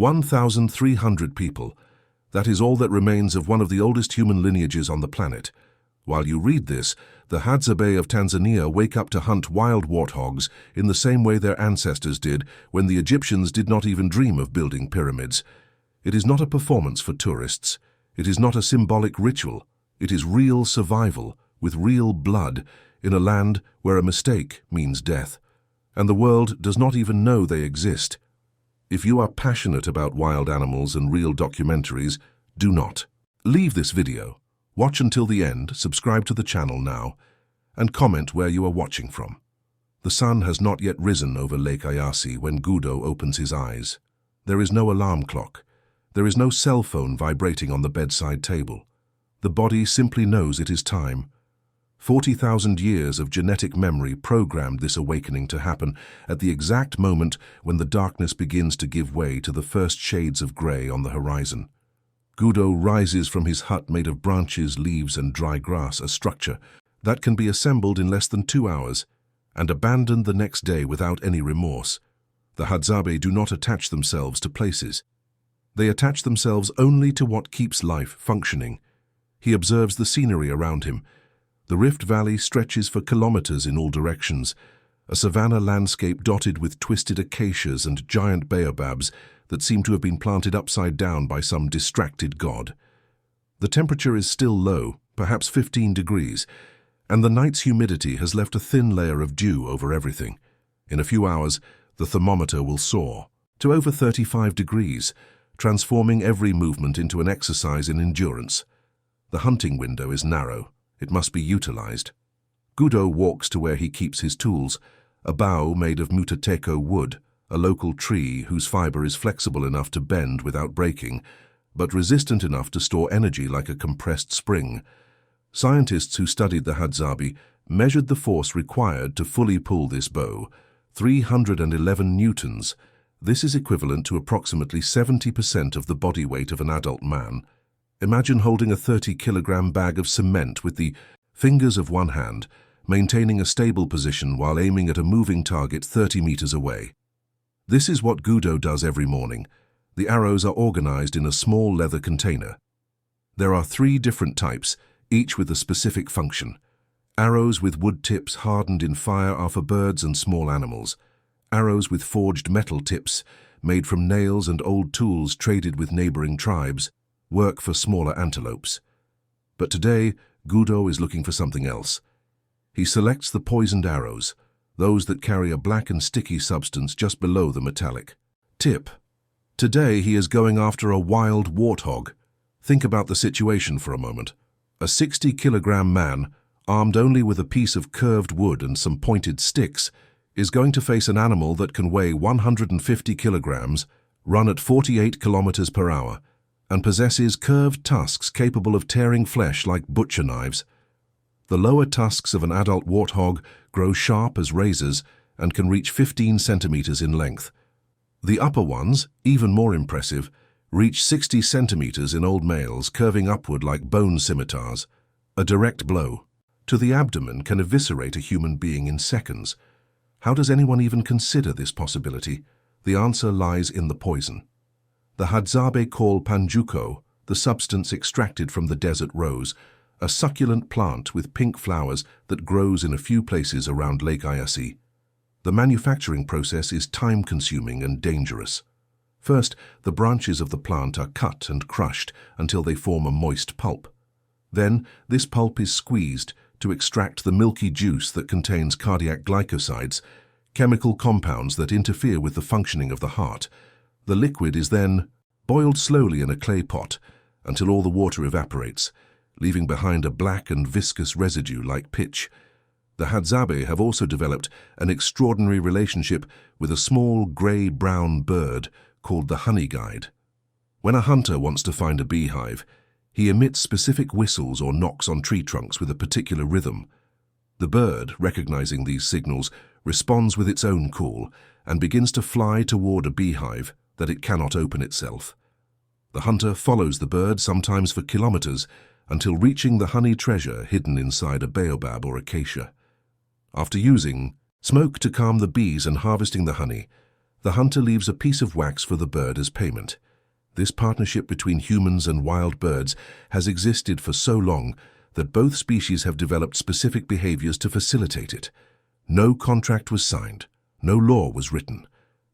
1,300 people. That is all that remains of one of the oldest human lineages on the planet. While you read this, the Hadzabe of Tanzania wake up to hunt wild warthogs in the same way their ancestors did when the Egyptians did not even dream of building pyramids. It is not a performance for tourists. It is not a symbolic ritual. It is real survival, with real blood, in a land where a mistake means death. And the world does not even know they exist. If you are passionate about wild animals and real documentaries, do not. Leave this video. Watch until the end, subscribe to the channel now, and comment where you are watching from. The sun has not yet risen over Lake Eyasi when Gudo opens his eyes. There is no alarm clock. There is no cell phone vibrating on the bedside table. The body simply knows it is time. 40,000 years of genetic memory programmed this awakening to happen at the exact moment when the darkness begins to give way to the first shades of grey on the horizon. Gudo rises from his hut made of branches, leaves and dry grass, a structure that can be assembled in less than 2 hours, and abandoned the next day without any remorse. The Hadzabe do not attach themselves to places. They attach themselves only to what keeps life functioning. He observes the scenery around him. The Rift Valley stretches for kilometers in all directions, a savanna landscape dotted with twisted acacias and giant baobabs that seem to have been planted upside down by some distracted god. The temperature is still low, perhaps 15 degrees, and the night's humidity has left a thin layer of dew over everything. In a few hours, the thermometer will soar to over 35 degrees, transforming every movement into an exercise in endurance. The hunting window is narrow. It must be utilized. Gudo walks to where he keeps his tools, a bow made of mutateco wood, a local tree whose fiber is flexible enough to bend without breaking, but resistant enough to store energy like a compressed spring. Scientists who studied the Hadzabi measured the force required to fully pull this bow, 311 newtons. This is equivalent to approximately 70% of the body weight of an adult man. Imagine holding a 30-kilogram bag of cement with the fingers of one hand, maintaining a stable position while aiming at a moving target 30 meters away. This is what Gudo does every morning. The arrows are organized in a small leather container. There are 3 different types, each with a specific function. Arrows with wood tips hardened in fire are for birds and small animals. Arrows with forged metal tips, made from nails and old tools traded with neighboring tribes, work for smaller antelopes. But today, Gudo is looking for something else. He selects the poisoned arrows, those that carry a black and sticky substance just below the metallic tip. Today he is going after a wild warthog. Think about the situation for a moment. A 60-kilogram man, armed only with a piece of curved wood and some pointed sticks, is going to face an animal that can weigh 150 kilograms, run at 48 kilometers per hour, and possesses curved tusks capable of tearing flesh like butcher knives. The lower tusks of an adult warthog grow sharp as razors and can reach 15 centimeters in length. The upper ones, even more impressive, reach 60 centimeters in old males, curving upward like bone scimitars. A direct blow to the abdomen can eviscerate a human being in seconds. How does anyone even consider this possibility? The answer lies in the poison. The Hadzabe call panjuko, the substance extracted from the desert rose, a succulent plant with pink flowers that grows in a few places around Lake Eyasi. The manufacturing process is time-consuming and dangerous. First, the branches of the plant are cut and crushed until they form a moist pulp. Then, this pulp is squeezed to extract the milky juice that contains cardiac glycosides, chemical compounds that interfere with the functioning of the heart. The liquid is then boiled slowly in a clay pot until all the water evaporates, leaving behind a black and viscous residue like pitch. The Hadzabe have also developed an extraordinary relationship with a small grey-brown bird called the honey guide. When a hunter wants to find a beehive, he emits specific whistles or knocks on tree trunks with a particular rhythm. The bird, recognizing these signals, responds with its own call and begins to fly toward a beehive that it cannot open itself. The hunter follows the bird, sometimes for kilometers, until reaching the honey treasure hidden inside a baobab or acacia. After using smoke to calm the bees and harvesting the honey, The hunter leaves a piece of wax for the bird as payment. This partnership between humans and wild birds has existed for so long that both species have developed specific behaviors to facilitate it. No contract was signed, no law was written.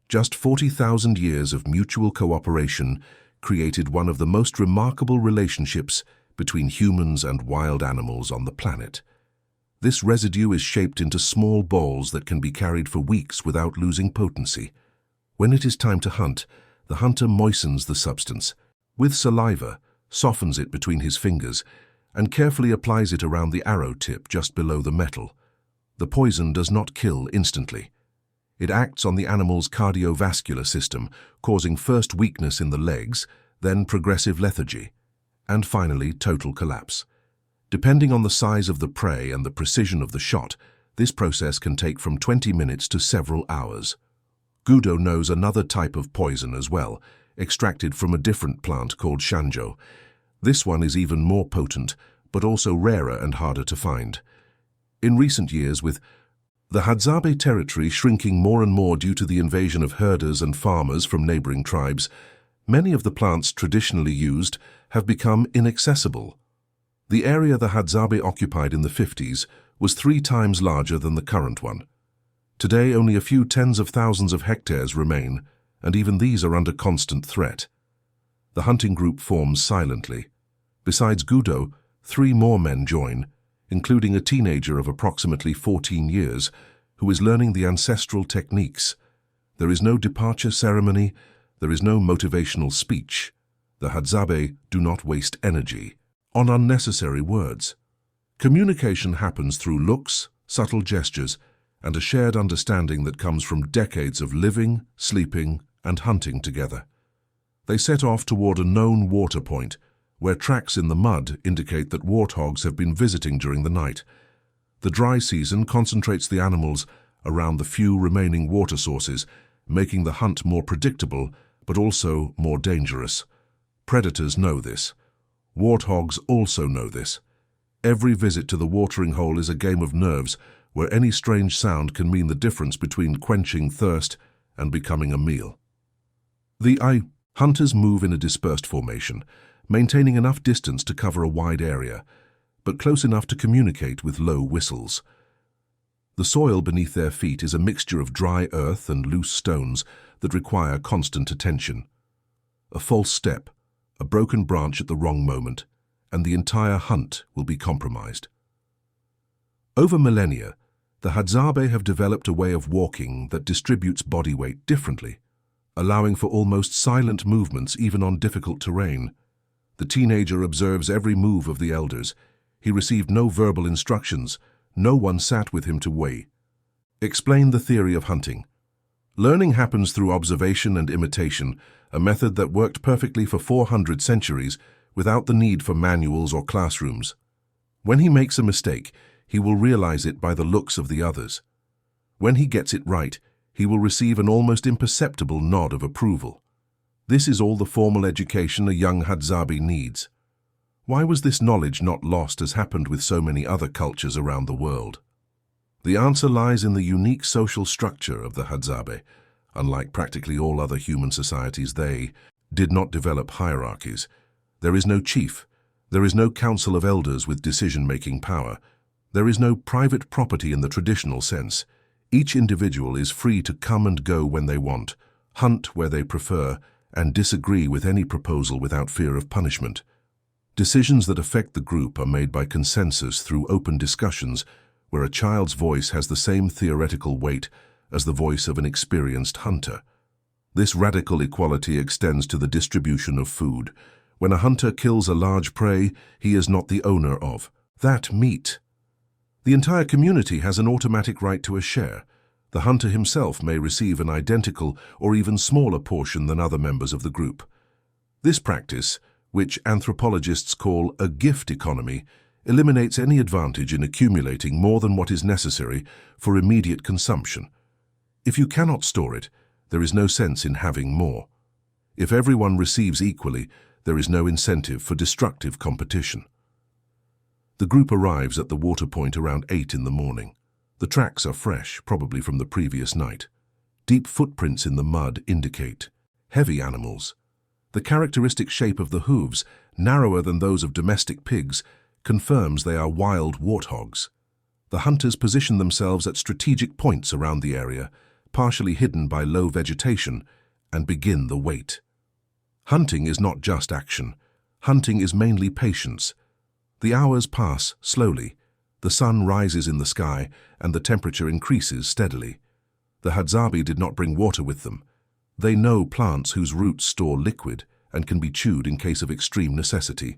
Just 40,000 years of mutual cooperation created one of the most remarkable relationships between humans and wild animals on the planet. This residue is shaped into small balls that can be carried for weeks without losing potency. When it is time to hunt, the hunter moistens the substance with saliva, softens it between his fingers, and carefully applies it around the arrow tip just below the metal. The poison does not kill instantly. It acts on the animal's cardiovascular system, causing first weakness in the legs, then progressive lethargy, and finally total collapse. Depending on the size of the prey and the precision of the shot, this process can take from 20 minutes to several hours. Gudo knows another type of poison as well, extracted from a different plant called shanjo. This one is even more potent, but also rarer and harder to find. In recent years, with the Hadzabe territory shrinking more and more due to the invasion of herders and farmers from neighboring tribes, many of the plants traditionally used have become inaccessible. The area the Hadzabe occupied in the 50s was 3 times larger than the current one. Today, only a few tens of thousands of hectares remain, and even these are under constant threat. The hunting group forms silently. Besides Gudo, 3 more men join, including a teenager of approximately 14 years, who is learning the ancestral techniques. There is no departure ceremony, there is no motivational speech. The Hadzabe do not waste energy on unnecessary words. Communication happens through looks, subtle gestures, and a shared understanding that comes from decades of living, sleeping, and hunting together. They set off toward a known water point, where tracks in the mud indicate that warthogs have been visiting during the night. The dry season concentrates the animals around the few remaining water sources, making the hunt more predictable, but also more dangerous. Predators know this. Warthogs also know this. Every visit to the watering hole is a game of nerves, where any strange sound can mean the difference between quenching thirst and becoming a meal. The hunters move in a dispersed formation, maintaining enough distance to cover a wide area, but close enough to communicate with low whistles. The soil beneath their feet is a mixture of dry earth and loose stones that require constant attention. A false step, a broken branch at the wrong moment, and the entire hunt will be compromised. Over millennia, the Hadzabe have developed a way of walking that distributes body weight differently, allowing for almost silent movements even on difficult terrain. The teenager observes every move of the elders. He received no verbal instructions. No one sat with him to weigh. Explain the theory of hunting. Learning happens through observation and imitation, a method that worked perfectly for 400 centuries without the need for manuals or classrooms. When he makes a mistake, he will realize it by the looks of the others. When he gets it right, he will receive an almost imperceptible nod of approval. This is all the formal education a young Hadzabe needs. Why was this knowledge not lost as happened with so many other cultures around the world? The answer lies in the unique social structure of the Hadzabe. Unlike practically all other human societies, they did not develop hierarchies. There is no chief. There is no council of elders with decision-making power. There is no private property in the traditional sense. Each individual is free to come and go when they want, hunt where they prefer, and disagree with any proposal without fear of punishment. Decisions that affect the group are made by consensus through open discussions, where a child's voice has the same theoretical weight as the voice of an experienced hunter. This radical equality extends to the distribution of food. When a hunter kills a large prey, he is not the owner of that meat. The entire community has an automatic right to a share. The hunter himself may receive an identical or even smaller portion than other members of the group. This practice, which anthropologists call a gift economy, eliminates any advantage in accumulating more than what is necessary for immediate consumption. If you cannot store it, there is no sense in having more. If everyone receives equally, there is no incentive for destructive competition. The group arrives at the water point around 8 in the morning. The tracks are fresh, probably from the previous night. Deep footprints in the mud indicate heavy animals. The characteristic shape of the hooves, narrower than those of domestic pigs, confirms they are wild warthogs. The hunters position themselves at strategic points around the area, partially hidden by low vegetation, and begin the wait. Hunting is not just action. Hunting is mainly patience. The hours pass slowly. The sun rises in the sky, and the temperature increases steadily. The Hadzabi did not bring water with them. They know plants whose roots store liquid and can be chewed in case of extreme necessity.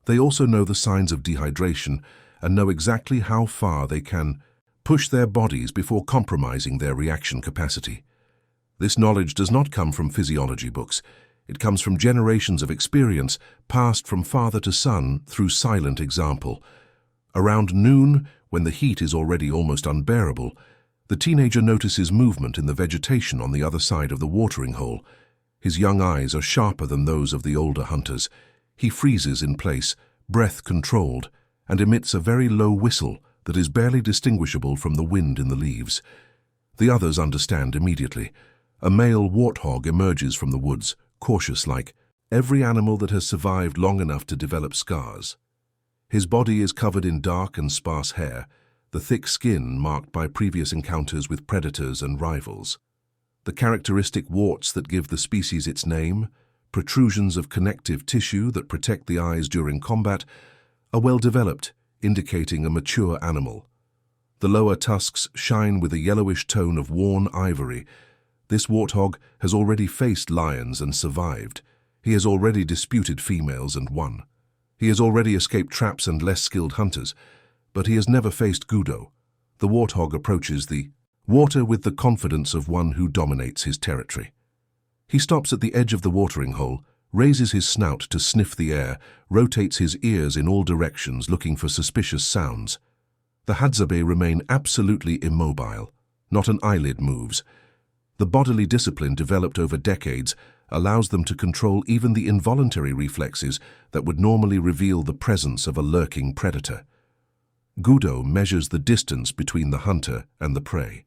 They also know the signs of dehydration and know exactly how far they can push their bodies before compromising their reaction capacity. This knowledge does not come from physiology books. It comes from generations of experience passed from father to son through silent example. Around noon, when the heat is already almost unbearable, the teenager notices movement in the vegetation on the other side of the watering hole. His young eyes are sharper than those of the older hunters. He freezes in place, breath controlled, and emits a very low whistle that is barely distinguishable from the wind in the leaves. The others understand immediately. A male warthog emerges from the woods, cautious-like, every animal that has survived long enough to develop scars. His body is covered in dark and sparse hair, the thick skin marked by previous encounters with predators and rivals. The characteristic warts that give the species its name, protrusions of connective tissue that protect the eyes during combat, are well developed, indicating a mature animal. The lower tusks shine with a yellowish tone of worn ivory. This warthog has already faced lions and survived. He has already disputed females and won. He has already escaped traps and less skilled hunters, but he has never faced Gudo. The warthog approaches the water with the confidence of one who dominates his territory. He stops at the edge of the watering hole, raises his snout to sniff the air, rotates his ears in all directions looking for suspicious sounds. The Hadzabe remain absolutely immobile. Not an eyelid moves. The bodily discipline developed over decades allows them to control even the involuntary reflexes that would normally reveal the presence of a lurking predator. Gudo measures the distance between the hunter and the prey.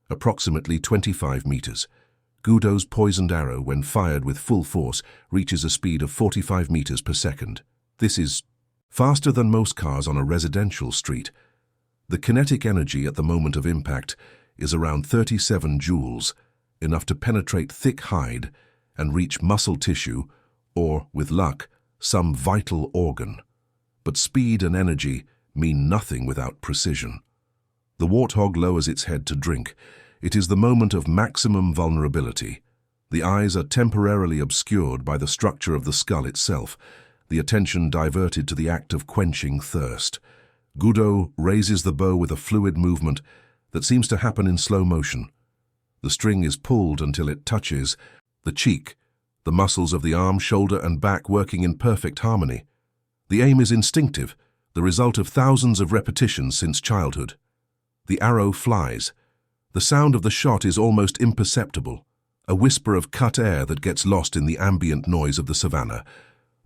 Approximately 25 meters. Gudo's poisoned arrow, when fired with full force, reaches a speed of 45 meters per second. This is faster than most cars on a residential street. The kinetic energy at the moment of impact is around 37 joules, enough to penetrate thick hide and reach muscle tissue or, with luck, some vital organ. But speed and energy mean nothing without precision. The warthog lowers its head to drink. It is the moment of maximum vulnerability. The eyes are temporarily obscured by the structure of the skull itself, the attention diverted to the act of quenching thirst. Gudo raises the bow with a fluid movement that seems to happen in slow motion. The string is pulled until it touches the cheek, the muscles of the arm, shoulder, and back working in perfect harmony. The aim is instinctive, the result of thousands of repetitions since childhood. The arrow flies. The sound of the shot is almost imperceptible, a whisper of cut air that gets lost in the ambient noise of the savannah.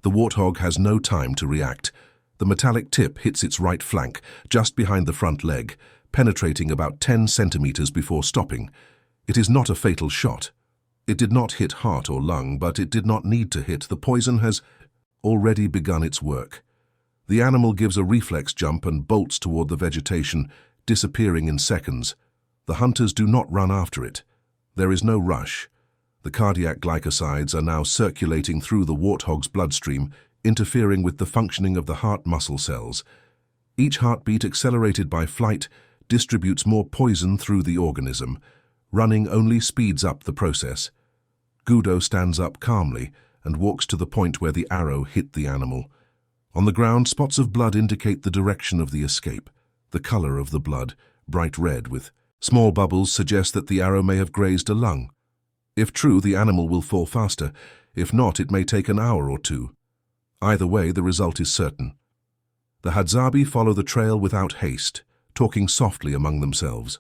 The warthog has no time to react. The metallic tip hits its right flank, just behind the front leg, penetrating about 10 centimeters before stopping. It is not a fatal shot. It did not hit heart or lung, but it did not need to hit. The poison has already begun its work. The animal gives a reflex jump and bolts toward the vegetation, disappearing in seconds. The hunters do not run after it. There is no rush. The cardiac glycosides are now circulating through the warthog's bloodstream, interfering with the functioning of the heart muscle cells. Each heartbeat, accelerated by flight, distributes more poison through the organism. Running only speeds up the process. Gudo stands up calmly and walks to the point where the arrow hit the animal. On the ground, spots of blood indicate the direction of the escape. The color of the blood, bright red with small bubbles, suggests that the arrow may have grazed a lung. If true, the animal will fall faster. If not, it may take an hour or two. Either way, the result is certain. The Hadzabi follow the trail without haste, talking softly among themselves.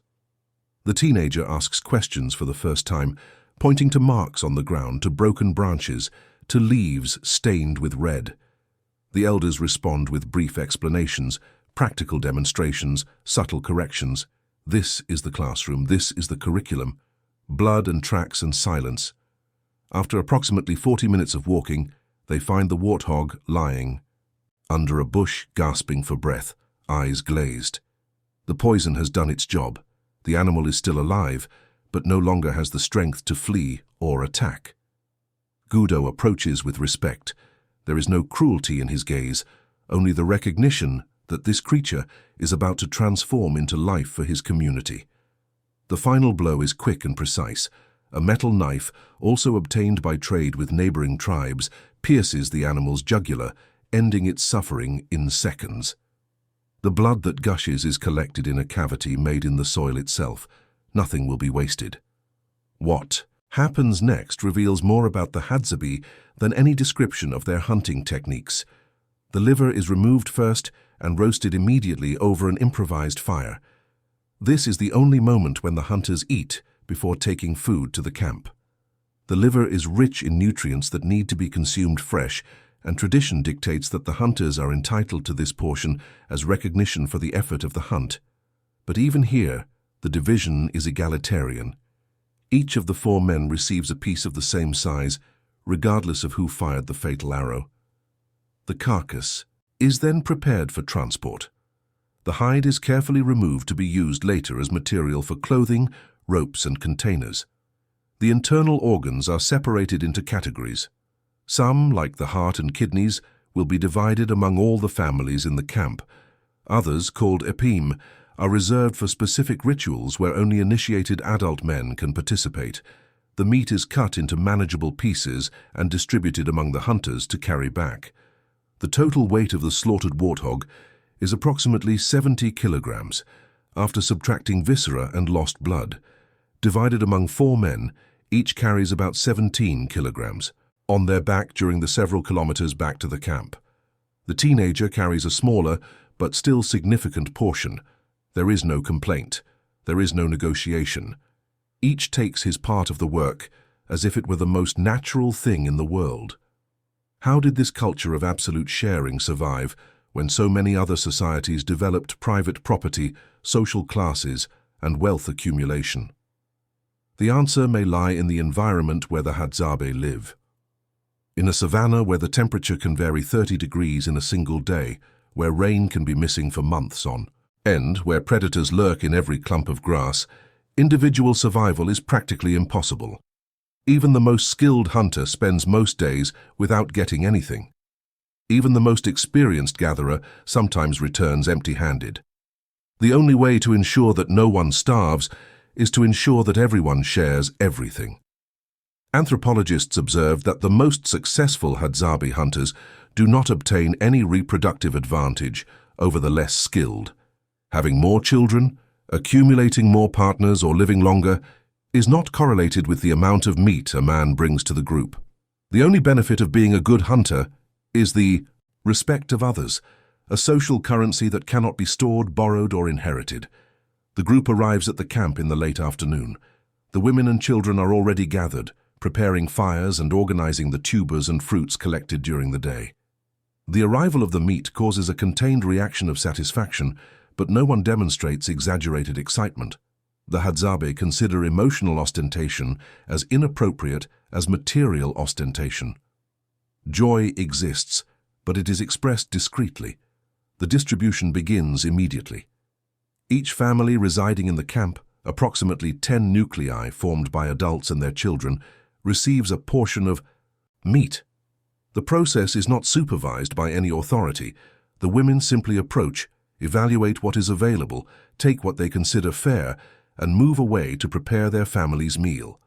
The teenager asks questions for the first time, pointing to marks on the ground, to broken branches, to leaves stained with red. The elders respond with brief explanations, practical demonstrations, subtle corrections. This is the classroom, this is the curriculum. blood and tracks and silence. After approximately 40 minutes of walking, they find the warthog lying under a bush, gasping for breath, eyes glazed. The poison has done its job. The animal is still alive, but no longer has the strength to flee or attack. Gudo approaches with respect. There is no cruelty in his gaze, only the recognition that this creature is about to transform into life for his community. The final blow is quick and precise. A metal knife, also obtained by trade with neighboring tribes, pierces the animal's jugular, ending its suffering in seconds. The blood that gushes is collected in a cavity made in the soil itself. Nothing will be wasted. What happens next reveals more about the Hadzabi than any description of their hunting techniques. The liver is removed first and roasted immediately over an improvised fire. This is the only moment when the hunters eat before taking food to the camp. The liver is rich in nutrients that need to be consumed fresh, and tradition dictates that the hunters are entitled to this portion as recognition for the effort of the hunt. But even here, the division is egalitarian. Each of the 4 men receives a piece of the same size, regardless of who fired the fatal arrow. The carcass is then prepared for transport. The hide is carefully removed to be used later as material for clothing, ropes, and containers. The internal organs are separated into categories. Some, like the heart and kidneys, will be divided among all the families in the camp. Others, called epime, are reserved for specific rituals where only initiated adult men can participate. The meat is cut into manageable pieces and distributed among the hunters to carry back. The total weight of the slaughtered warthog is approximately 70 kilograms, after subtracting viscera and lost blood. Divided among 4 men, each carries about 17 kilograms, on their back during the several kilometers back to the camp. The teenager carries a smaller, but still significant portion. There is no complaint. There is no negotiation. Each takes his part of the work as if it were the most natural thing in the world. How did this culture of absolute sharing survive when so many other societies developed private property, social classes, and wealth accumulation? The answer may lie in the environment where the Hadzabe live. In a savanna where the temperature can vary 30 degrees in a single day, where rain can be missing for months on end, where predators lurk in every clump of grass, individual survival is practically impossible. Even the most skilled hunter spends most days without getting anything. Even the most experienced gatherer sometimes returns empty-handed. The only way to ensure that no one starves is to ensure that everyone shares everything. Anthropologists observed that the most successful Hadzabe hunters do not obtain any reproductive advantage over the less skilled. Having more children, accumulating more partners, or living longer is not correlated with the amount of meat a man brings to the group. The only benefit of being a good hunter is the respect of others, a social currency that cannot be stored, borrowed, or inherited. The group arrives at the camp in the late afternoon. The women and children are already gathered, preparing fires and organizing the tubers and fruits collected during the day. The arrival of the meat causes a contained reaction of satisfaction, but no one demonstrates exaggerated excitement. The Hadzabe consider emotional ostentation as inappropriate as material ostentation. Joy exists, but it is expressed discreetly. The distribution begins immediately. Each family residing in the camp, approximately 10 nuclei formed by adults and their children, receives a portion of meat. The process is not supervised by any authority. The women simply approach, evaluate what is available, take what they consider fair, and move away to prepare their family's meal.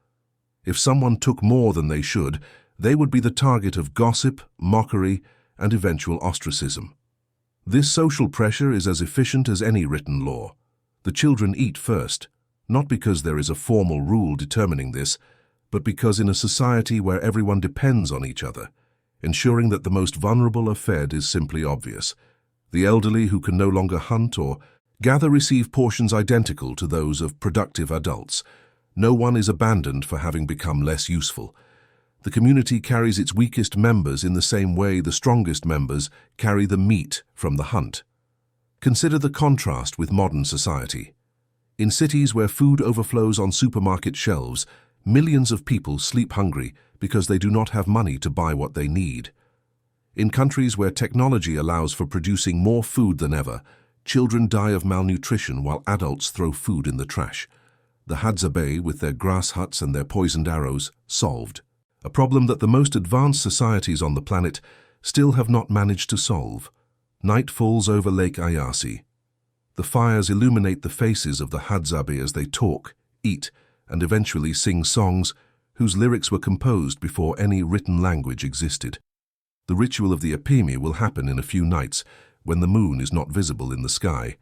If someone took more than they should, they would be the target of gossip, mockery, and eventual ostracism. This social pressure is as efficient as any written law. The children eat first, not because there is a formal rule determining this, but because in a society where everyone depends on each other, ensuring that the most vulnerable are fed is simply obvious. The elderly who can no longer hunt or gather receive portions identical to those of productive adults. No one is abandoned for having become less useful. The community carries its weakest members in the same way the strongest members carry the meat from the hunt. Consider the contrast with modern society. In cities where food overflows on supermarket shelves, millions of people sleep hungry because they do not have money to buy what they need. In countries where technology allows for producing more food than ever, children die of malnutrition while adults throw food in the trash. The Hadzabe, with their grass huts and their poisoned arrows, solved. A problem that the most advanced societies on the planet still have not managed to solve. Night falls over Lake Ayasi. The fires illuminate the faces of the Hadzabe as they talk, eat, and eventually sing songs whose lyrics were composed before any written language existed. The ritual of the Epimi will happen in a few nights when the moon is not visible in the sky.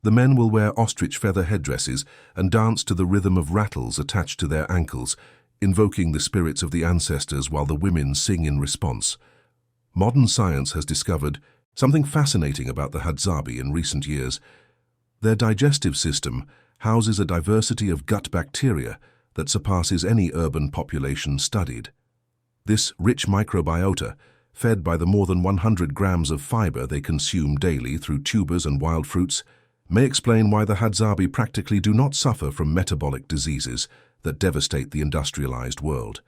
The men will wear ostrich feather headdresses and dance to the rhythm of rattles attached to their ankles, invoking the spirits of the ancestors while the women sing in response. Modern science has discovered something fascinating about the Hadzabi in recent years. Their digestive system houses a diversity of gut bacteria that surpasses any urban population studied. This rich microbiota, fed by the more than 100 grams of fiber they consume daily through tubers and wild fruits, may explain why the Hadzabi practically do not suffer from metabolic diseases that devastate the industrialized world.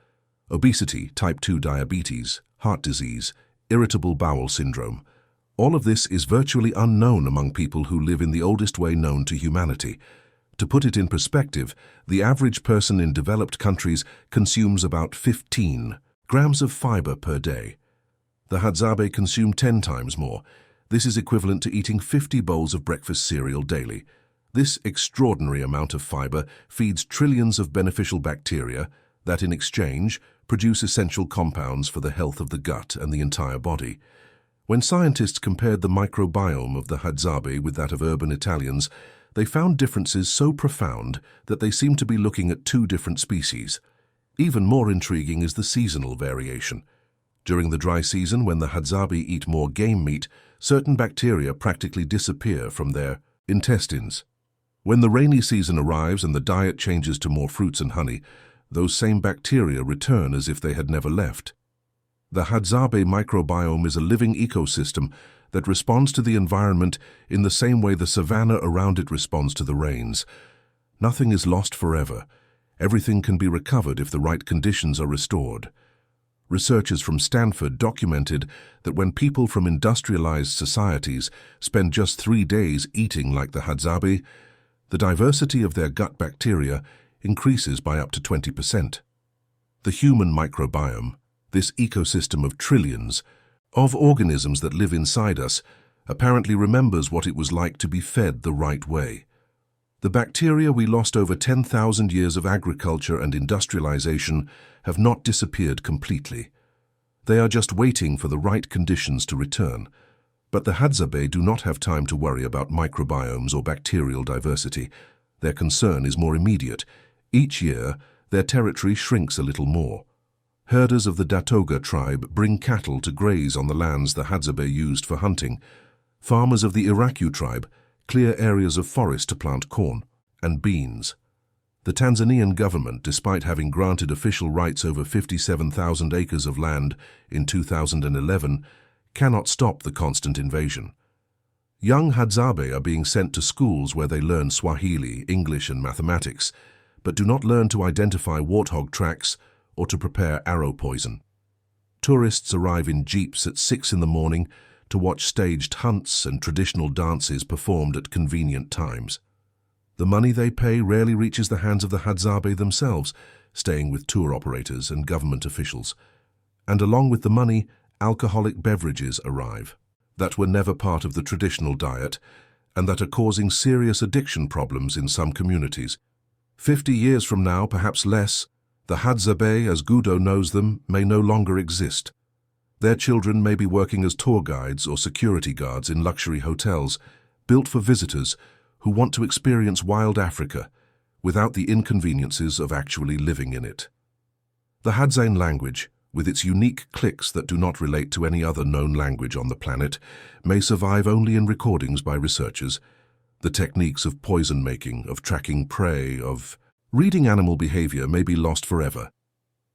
Obesity, type 2 diabetes, heart disease, irritable bowel syndrome. All of this is virtually unknown among people who live in the oldest way known to humanity. To put it in perspective, the average person in developed countries consumes about 15 grams of fiber per day. The Hadzabe consume 10 times more. This is equivalent to eating 50 bowls of breakfast cereal daily. This extraordinary amount of fiber feeds trillions of beneficial bacteria that, in exchange, produce essential compounds for the health of the gut and the entire body. When scientists compared the microbiome of the Hadzabe with that of urban Italians, they found differences so profound that they seemed to be looking at two different species. Even more intriguing is the seasonal variation. During the dry season, when the Hadzabe eat more game meat, certain bacteria practically disappear from their intestines. When the rainy season arrives and the diet changes to more fruits and honey, those same bacteria return as if they had never left. The Hadzabe microbiome is a living ecosystem that responds to the environment in the same way the savanna around it responds to the rains. Nothing is lost forever. Everything can be recovered if the right conditions are restored. Researchers from Stanford documented that when people from industrialized societies spend just 3 days eating like the Hadzabe, the diversity of their gut bacteria increases by up to 20%. The human microbiome, this ecosystem of trillions of organisms that live inside us, apparently remembers what it was like to be fed the right way. The bacteria we lost over 10,000 years of agriculture and industrialization have not disappeared completely. They are just waiting for the right conditions to return. But the Hadzabe do not have time to worry about microbiomes or bacterial diversity. Their concern is more immediate. Each year, their territory shrinks a little more. Herders of the Datoga tribe bring cattle to graze on the lands the Hadzabe used for hunting. Farmers of the Iraku tribe clear areas of forest to plant corn and beans. The Tanzanian government, despite having granted official rights over 57,000 acres of land in 2011, cannot stop the constant invasion. Young Hadzabe are being sent to schools where they learn Swahili, English and mathematics, but do not learn to identify warthog tracks or to prepare arrow poison. Tourists arrive in jeeps at 6 in the morning to watch staged hunts and traditional dances performed at convenient times. The money they pay rarely reaches the hands of the Hadzabe themselves, staying with tour operators and government officials. And along with the money, alcoholic beverages arrive that were never part of the traditional diet and that are causing serious addiction problems in some communities. 50 years from now, perhaps less, the Hadzabe, as Gudo knows them, may no longer exist. Their children may be working as tour guides or security guards in luxury hotels, built for visitors who want to experience wild Africa without the inconveniences of actually living in it. The Hadzane language, with its unique clicks that do not relate to any other known language on the planet, may survive only in recordings by researchers. The techniques of poison making, of tracking prey, of reading animal behavior may be lost forever.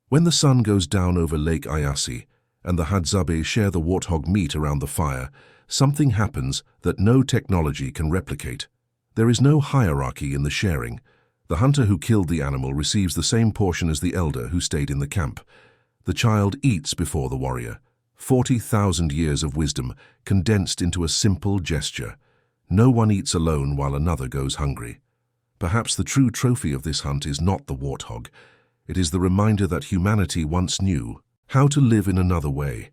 When the sun goes down over Lake Ayasi and the Hadzabe share the warthog meat around the fire, something happens that no technology can replicate. There is no hierarchy in the sharing. The hunter who killed the animal receives the same portion as the elder who stayed in the camp. The child eats before the warrior. 40,000 years of wisdom condensed into a simple gesture. No one eats alone while another goes hungry. Perhaps the true trophy of this hunt is not the warthog. It is the reminder that humanity once knew how to live in another way.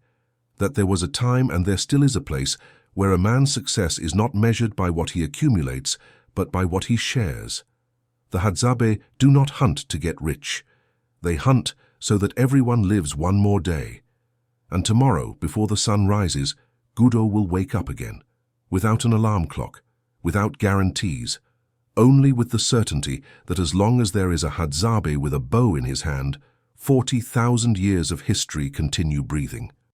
That there was a time and there still is a place where a man's success is not measured by what he accumulates, but by what he shares. The Hadzabe do not hunt to get rich. They hunt so that everyone lives one more day. And tomorrow, before the sun rises, Gudo will wake up again, without an alarm clock, without guarantees, only with the certainty that as long as there is a Hadzabe with a bow in his hand, 40,000 years of history continue breathing.